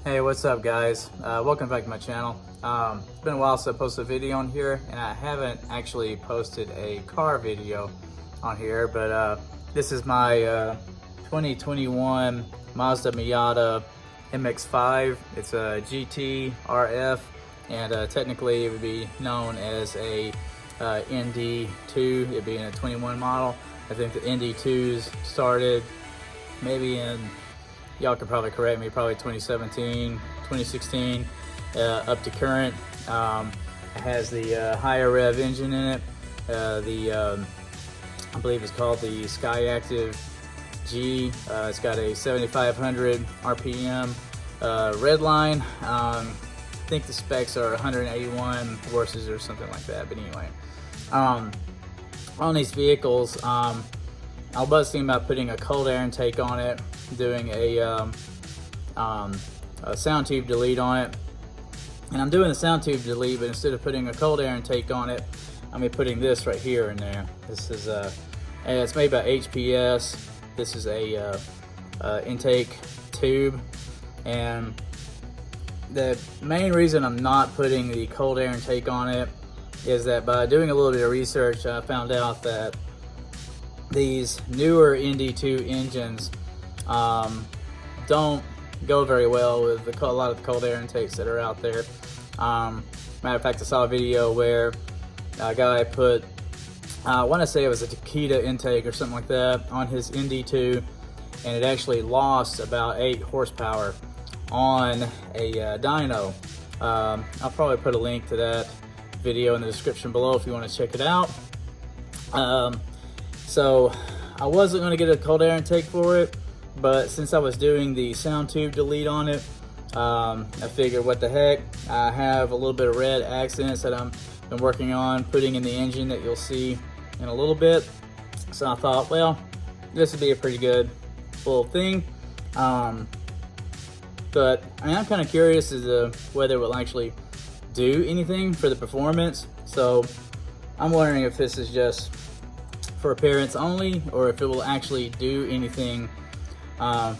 Hey, what's up guys? Welcome back to my channel. It's been a while since I posted a video on here, and I haven't actually posted a car video on here, but this is my 2021 Mazda Miata MX5. It's a GT RF, and technically it would be known as a ND2, it being a 21 model. I think the ND2s started maybe in, y'all could probably correct me, probably 2017, 2016, up to current. It has the higher rev engine in it. I believe it's called the Sky Active G. It's got a 7,500 RPM red line. I think the specs are 181 horses or something like that. But anyway, on these vehicles, I was thinking about putting a cold air intake on it, doing a sound tube delete on it, and I'm doing the sound tube delete, but instead of putting a cold air intake on it, I'm gonna be putting this right here in there. This is and it's made by HPS. This is a intake tube, and the main reason I'm not putting the cold air intake on it is that by doing a little bit of research, I found out that these newer ND2 engines don't go very well with a lot of the cold air intakes that are out there. Matter of fact, I saw a video where a guy put, I want to say it was a Takeda intake or something like that on his ND2, and it actually lost about 8 horsepower on a dyno. I'll probably put a link to that video in the description below if you want to check it out. So I wasn't going to get a cold air intake for it, but since I was doing the sound tube delete on it, I figured what the heck, I have a little bit of red accents that I'm been working on putting in the engine that you'll see in a little bit. So I thought, well, this would be a pretty good little thing. But I mean, I'm kind of curious as to whether it will actually do anything for the performance. So I'm wondering if this is just for appearance only, or if it will actually do anything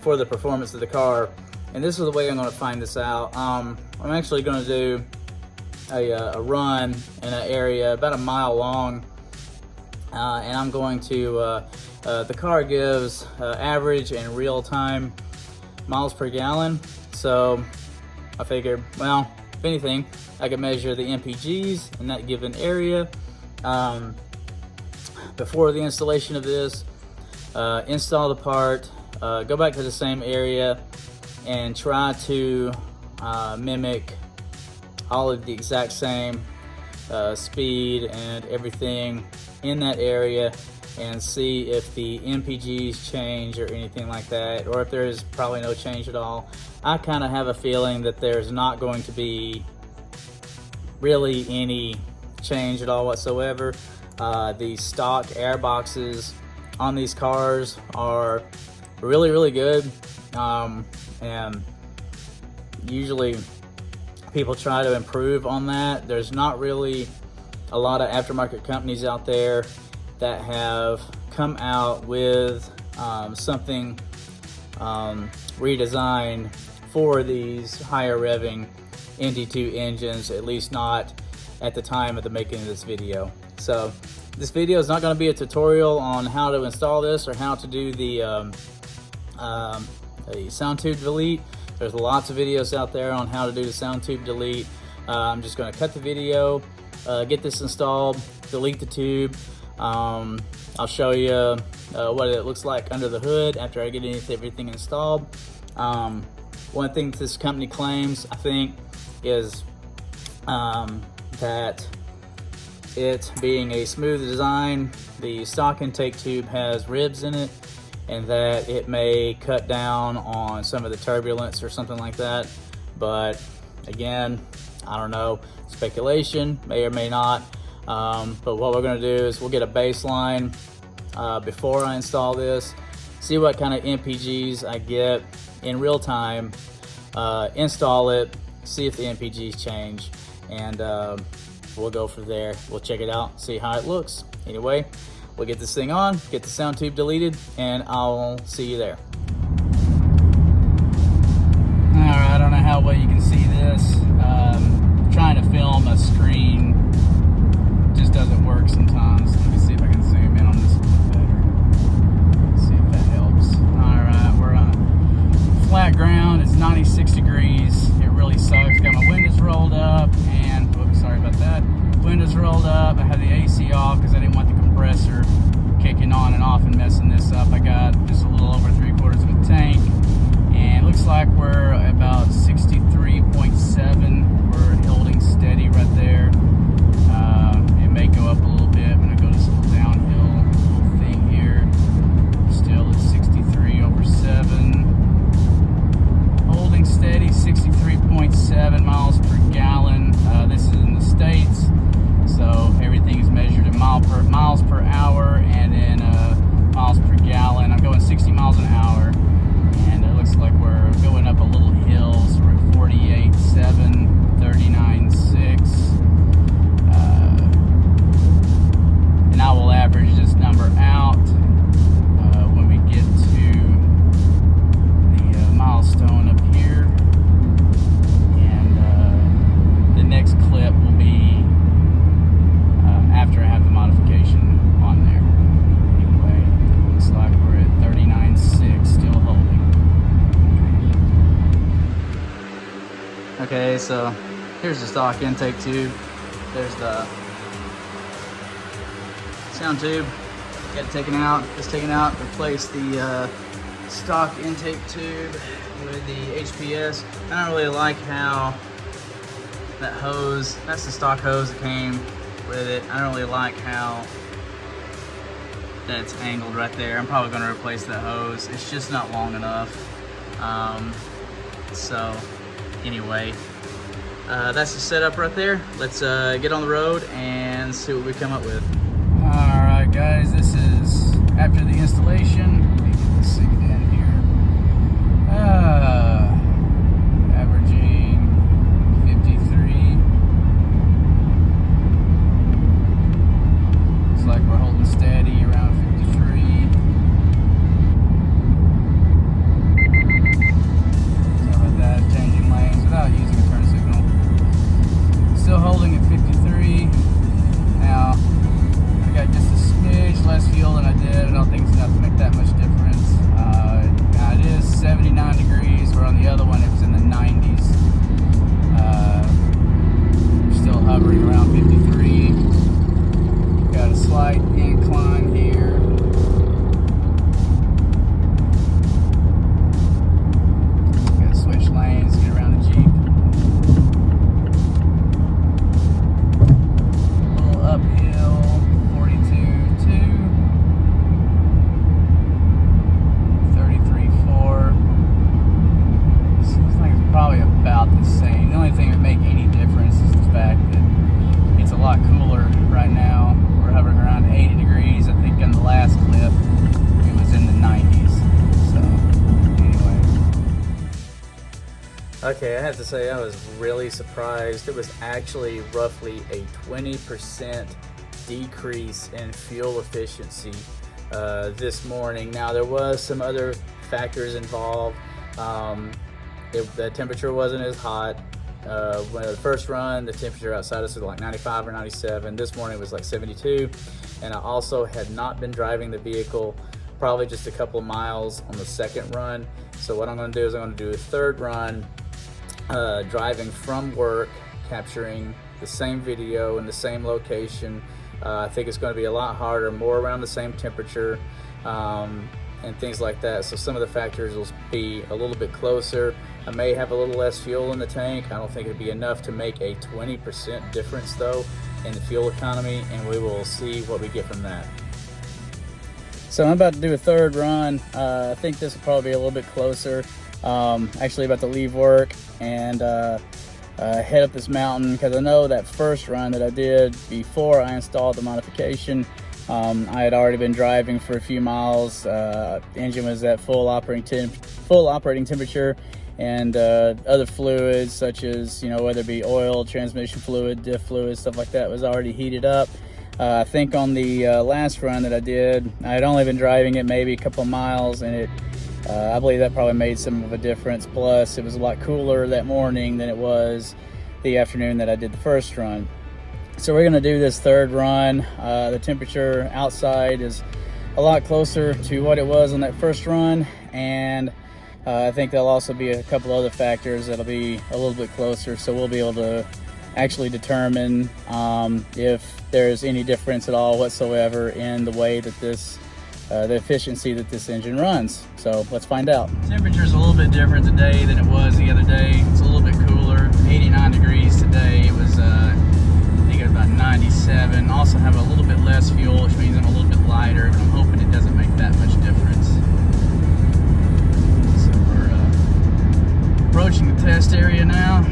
for the performance of the car. And this is the way I'm going to find this out. I'm actually going to do a run in an area about a mile long, and I'm going to the car gives average and real-time miles per gallon. So I figured, well, if anything, I could measure the MPGs in that given area before the installation of this, install the part, go back to the same area and try to mimic all of the exact same speed and everything in that area, and see if the MPGs change or anything like that, or if there's probably no change at all. I kind of have a feeling that there's not going to be really any change at all whatsoever. The stock air boxes on these cars are really good, and usually people try to improve on that. There's not really a lot of aftermarket companies out there that have come out with something redesigned for these higher revving ND2 engines, at least not at the time of the making of this video. So this video is not going to be a tutorial on how to install this or how to do the sound tube delete. There's lots of videos out there on how to do the sound tube delete. I'm just going to cut the video, get this installed, delete the tube. I'll show you what it looks like under the hood after I get everything installed. One thing that this company claims, I think, is that it being a smooth design, the stock intake tube has ribs in it, and that it may cut down on some of the turbulence or something like that. But again, I don't know, speculation, may or may not. But what we're going to do is we'll get a baseline before I install this, see what kind of MPGs I get in real time, install it, see if the MPGs change, and we'll go from there. We'll check it out, see how it looks. Anyway, we'll get this thing on, get the sound tube deleted, and I'll see you there. Alright, I don't know how well you can see this. Trying to film a screen just doesn't work sometimes. Let me see if I can zoom in on this a little better. Let's see if that helps. Alright, we're on flat ground. It's 96 degrees. It really sucks. Got my windows rolled up and, oops, sorry about that. Windows rolled up. I had the AC off because I didn't want the compressor kicking on and off and messing this up. I got just a little over 3/4 of a tank. And it looks like we're about 63.7. We're holding steady right there. It may go up a little bit when I go to this little downhill little thing here. Still at 63/7. Holding steady, 63.7 miles per gallon. This is in the States, so everything is measured in miles per hour and in miles per gallon. I'm going 60 miles an hour. Looks like we're going up a little hill, so we're at 48.7, 39.6, and I will average this number out when we get to the milestone up here, and the next clip will be after I have the modification on there. Anyway, looks like we're at 39.6, still holding. Okay, so here's the stock intake tube. There's the sound tube. Got it taken out. Just taken out. Replace the stock intake tube with the HPS. I don't really like how that hose, that's the stock hose that came with it. I don't really like how that's angled right there. I'm probably going to replace that hose. It's just not long enough. So anyway, that's the setup right there. Let's get on the road and see what we come up with. Alright guys, this is after the installation. Let me get this thing in here. Averaging 53. Looks like we're holding steady around 53. Without using a turn signal. Still holding at 53. Now, I got just a smidge less fuel than I did. I don't think it's enough to make that much difference. Now it is 79 degrees, where on the other one it was in the 90s. Still hovering around 53. Got a slight incline here. Gotta switch lanes, get around the Jeep. A little uphill, 42.2, 33.4. Seems like it's probably about the same. The only thing that would make any difference is the fact that it's a lot cooler right now. We're hovering around 80 degrees. I think in the last clip it was in the 90s. So anyway. Okay, I have to say I was really surprised. It was actually roughly a 20% decrease in fuel efficiency this morning. Now there was some other factors involved. The temperature wasn't as hot. When the first run, the temperature outside us was like 95 or 97. This morning it was like 72. And I also had not been driving the vehicle probably just a couple of miles on the second run. So what I'm going to do is I'm going to do a third run driving from work, capturing the same video in the same location. I think it's going to be a lot harder, more around the same temperature and things like that. So some of the factors will be a little bit closer. I may have a little less fuel in the tank. I don't think it'd be enough to make a 20% difference though in the fuel economy, and we will see what we get from that. So I'm about to do a third run. I think this will probably be a little bit closer. Actually about to leave work and head up this mountain, because I know that first run that I did before I installed the modification, I had already been driving for a few miles. The engine was at full operating temperature, and other fluids such as, whether it be oil, transmission fluid, diff fluid, stuff like that was already heated up. I think on the last run that I did, I had only been driving it maybe a couple miles, and I believe that probably made some of a difference. Plus, it was a lot cooler that morning than it was the afternoon that I did the first run. So we're gonna do this third run. The temperature outside is a lot closer to what it was on that first run, and I think there'll also be a couple other factors that'll be a little bit closer, so we'll be able to actually determine if there's any difference at all whatsoever in the way that this, the efficiency that this engine runs. So let's find out. Temperature's a little bit different today than it was the other day. It's a little bit cooler, 89 degrees today. It was, I think it was about 97. Also have a little bit less fuel, which means I'm a little bit lighter, but I'm hoping it doesn't make that much difference. So we're approaching the test area now.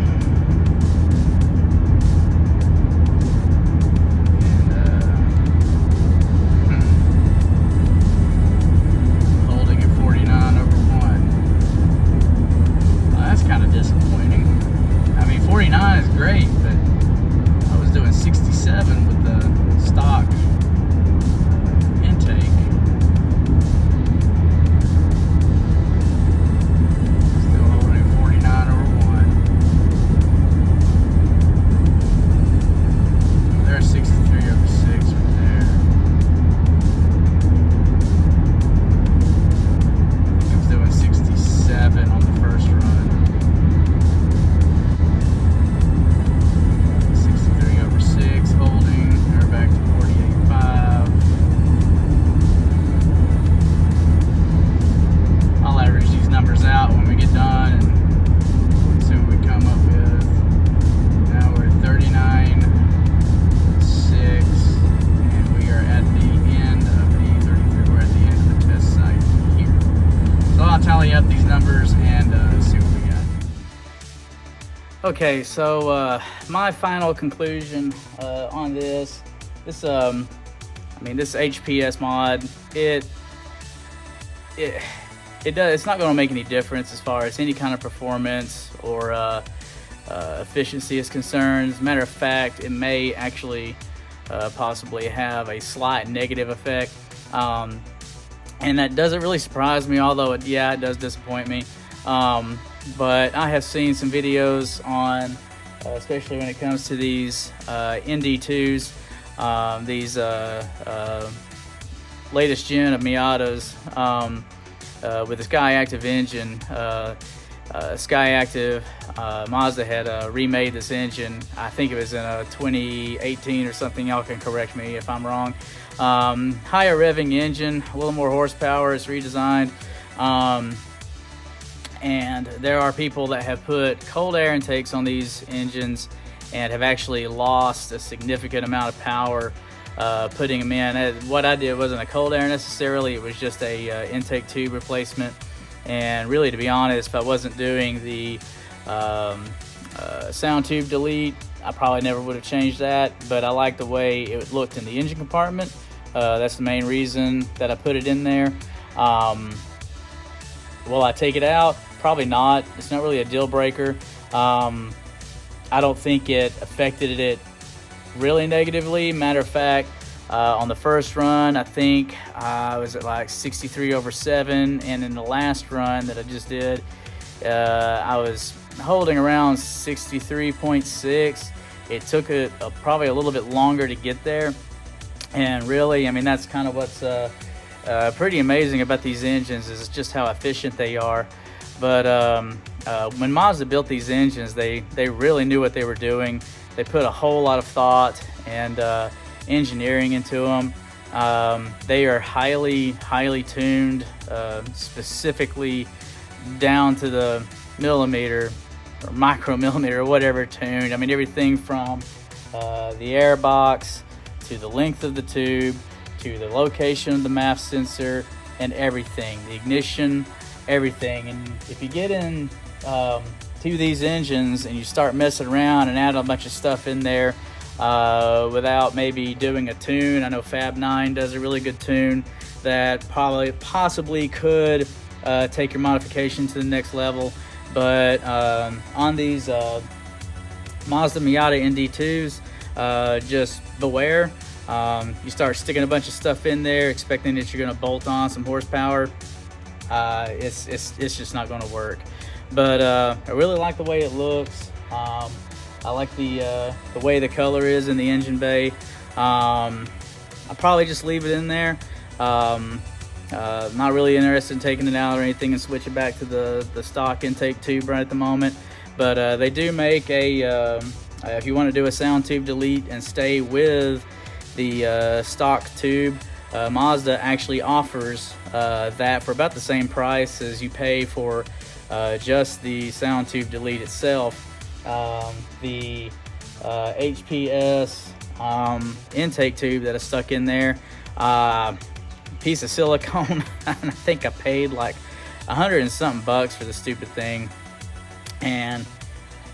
Up these numbers and see what we got. Okay, so my final conclusion on this I mean, this HPS mod, it's not going to make any difference as far as any kind of performance or efficiency is concerned. As a matter of fact, it may actually possibly have a slight negative effect. And that doesn't really surprise me, although it does disappoint me. But I have seen some videos on, especially when it comes to these ND2s, these latest gen of Miatas with the Skyactiv engine. Skyactiv, Mazda had remade this engine. I think it was in 2018 or something. Y'all can correct me if I'm wrong. Higher revving engine, a little more horsepower. It's redesigned, and there are people that have put cold air intakes on these engines and have actually lost a significant amount of power putting them in. What I did wasn't a cold air necessarily, it was just a intake tube replacement. And really, to be honest, if I wasn't doing the sound tube delete, I probably never would have changed that, but I like the way it looked in the engine compartment. That's the main reason that I put it in there. Will I take it out? Probably not. It's not really a deal breaker. I don't think it affected it really negatively. Matter of fact, on the first run, I think I was at like 63/7, and in the last run that I just did, I was holding around 63.6. It took probably a little bit longer to get there, and really, I mean, that's kind of what's pretty amazing about these engines, is just how efficient they are. But when Mazda built these engines, they really knew what they were doing. They put a whole lot of thought and engineering into them. They are highly tuned, specifically down to the millimeter or micromillimeter or whatever tuned. I mean, everything from the air box to the length of the tube to the location of the MAF sensor and everything, the ignition, everything. And if you get in to these engines and you start messing around and add a bunch of stuff in there without maybe doing a tune, I know Fab 9 does a really good tune that possibly could take your modification to the next level. But on these Mazda Miata ND2s, just beware. You start sticking a bunch of stuff in there expecting that you're going to bolt on some horsepower, it's just not going to work. But I really like the way it looks. I like the way the color is in the engine bay. I'll probably just leave it in there. Not really interested in taking it out or anything and switch it back to the stock intake tube right at the moment. But they do make a, if you want to do a sound tube delete and stay with the stock tube, Mazda actually offers that for about the same price as you pay for just the sound tube delete itself. The HPS intake tube that is stuck in there, piece of silicone, and I think I paid like $100 and something bucks for the stupid thing. And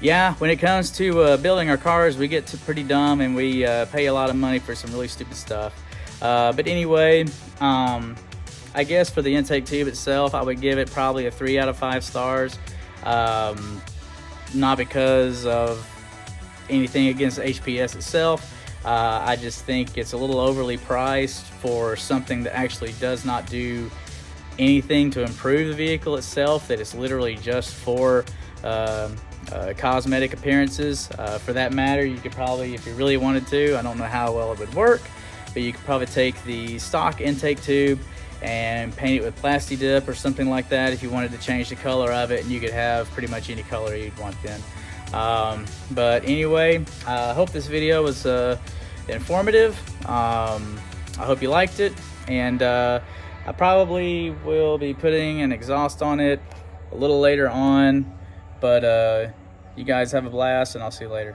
yeah, when it comes to building our cars, we get pretty dumb, and we pay a lot of money for some really stupid stuff. But anyway, I guess for the intake tube itself, I would give it probably a 3 out of 5 stars. Not because of anything against HPS itself. I just think it's a little overly priced for something that actually does not do anything to improve the vehicle itself, that it's literally just for cosmetic appearances. For that matter, you could probably, if you really wanted to, I don't know how well it would work, but you could probably take the stock intake tube and paint it with plasti dip or something like that if you wanted to change the color of it, and you could have pretty much any color you'd want then. But anyway, I hope this video was informative. I hope you liked it, and I probably will be putting an exhaust on it a little later on, but you guys have a blast, and I'll see you later.